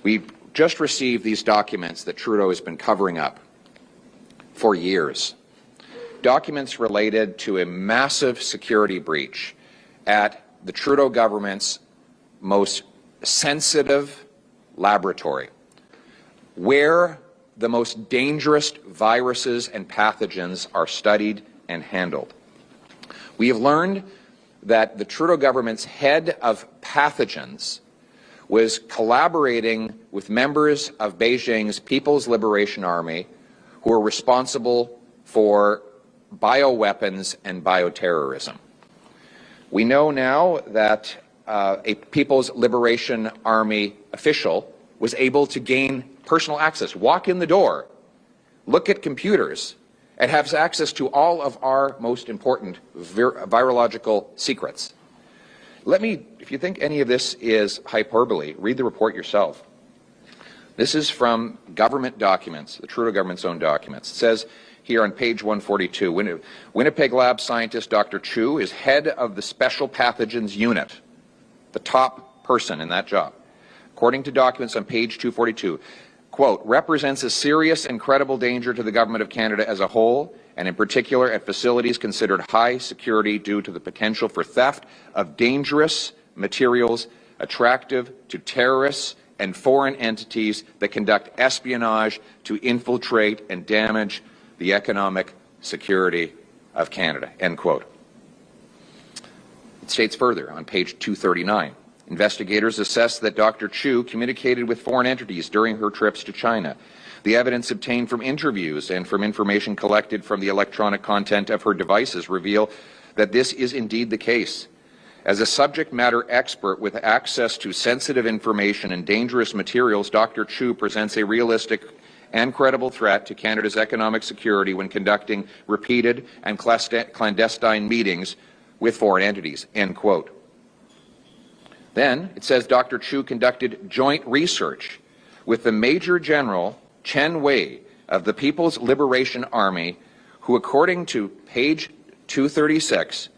We just received these documents that Trudeau has been covering up for years. Documents related to a massive security breach at the Trudeau government's most sensitive laboratory, where the most dangerous viruses and pathogens are studied and handled. We have learned that the Trudeau government's head of pathogens was collaborating with members of Beijing's People's Liberation Army who are responsible for bioweapons and bioterrorism. We know now that a People's Liberation Army official was able to gain personal access, walk in the door, look at computers, and have access to all of our most important virological secrets. If you think any of this is hyperbole, read the report yourself. This is from government documents, the Trudeau government's own documents. It says here on page 142, Winnipeg lab scientist Dr. Chu is head of the Special Pathogens Unit, the top person in that job. According to documents on page 242, quote, represents a serious and credible danger to the Government of Canada as a whole, and in particular at facilities considered high security due to the potential for theft of dangerous materials attractive to terrorists and foreign entities that conduct espionage to infiltrate and damage the economic security of Canada, end quote. It states further on page 239, investigators assess that Dr. Chu communicated with foreign entities during her trips to China. The evidence obtained from interviews and from information collected from the electronic content of her devices reveal that this is indeed the case. As a subject matter expert with access to sensitive information and dangerous materials, Dr. Chu presents a realistic and credible threat to Canada's economic security when conducting repeated and clandestine meetings with foreign entities, end quote. Then it says Dr. Chu conducted joint research with the Major General Chen Wei of the People's Liberation Army, who, according to page 236,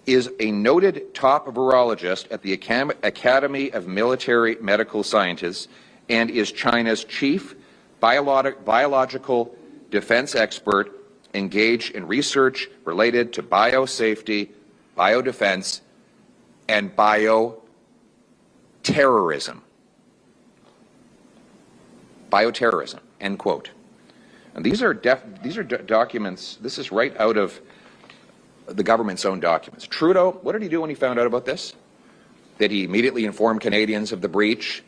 is a noted top virologist at the Academy of Military Medical Sciences and is China's chief biological defense expert engaged in research related to biosafety, biodefense, and bioterrorism. Bioterrorism, end quote. And these are documents, this is right out of the government's own documents. Trudeau, what did he do when he found out about this? Did he immediately inform Canadians of the breach?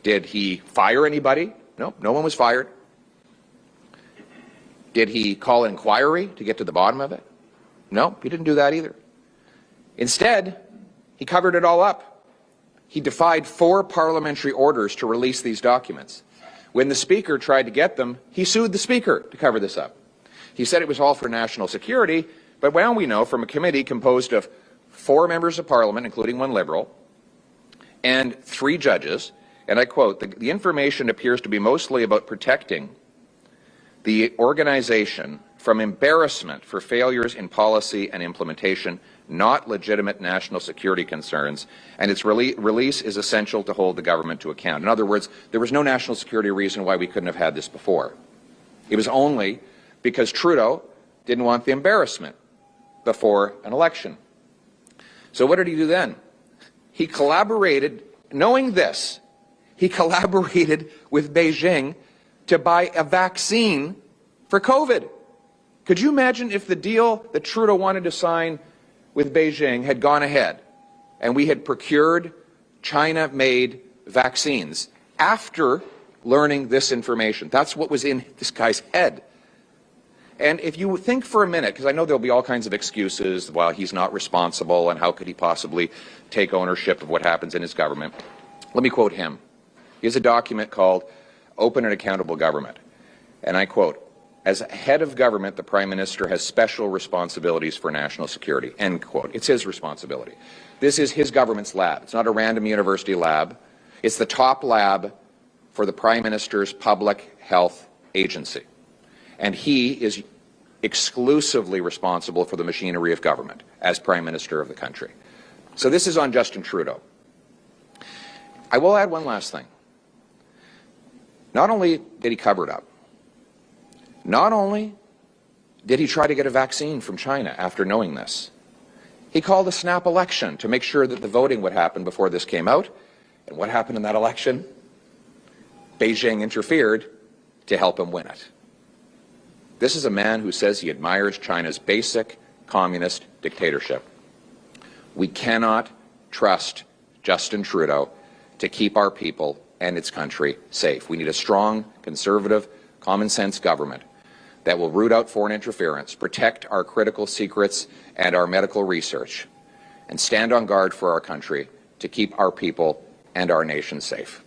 Did he fire anybody? No, no one was fired. Did he call an inquiry to get to the bottom of it? No, he didn't do that either. Instead, he covered it all up. He defied 4 parliamentary orders to release these documents. When the Speaker tried to get them, he sued the Speaker to cover this up. He said it was all for national security, but now we know from a committee composed of 4 members of Parliament, including 1 Liberal, and 3 judges, and I quote, the information appears to be mostly about protecting the organization from embarrassment for failures in policy and implementation, not legitimate national security concerns, and its release is essential to hold the government to account. In other words, there was no national security reason why we couldn't have had this before. It was only because Trudeau didn't want the embarrassment before an election. So what did he do then? He collaborated, knowing this, he collaborated with Beijing to buy a vaccine for COVID. Could you imagine if the deal that Trudeau wanted to sign with Beijing had gone ahead and we had procured China-made vaccines after learning this information? That's what was in this guy's head. And if you think for a minute, because I know there'll be all kinds of excuses, well, he's not responsible and how could he possibly take ownership of what happens in his government. Let me quote him. He has a document called Open and Accountable Government. And I quote, as head of government, the Prime Minister has special responsibilities for national security, end quote. It's his responsibility. This is his government's lab. It's not a random university lab. It's the top lab for the Prime Minister's public health agency. And he is exclusively responsible for the machinery of government as Prime Minister of the country. So this is on Justin Trudeau. I will add one last thing. Not only did he cover it up, not only did he try to get a vaccine from China after knowing this, he called a snap election to make sure that the voting would happen before this came out. And what happened in that election? Beijing interfered to help him win it. This is a man who says he admires China's basic communist dictatorship. We cannot trust Justin Trudeau to keep our people and its country safe. We need a strong, conservative, common-sense government that will root out foreign interference, protect our critical secrets and our medical research, and stand on guard for our country to keep our people and our nation safe.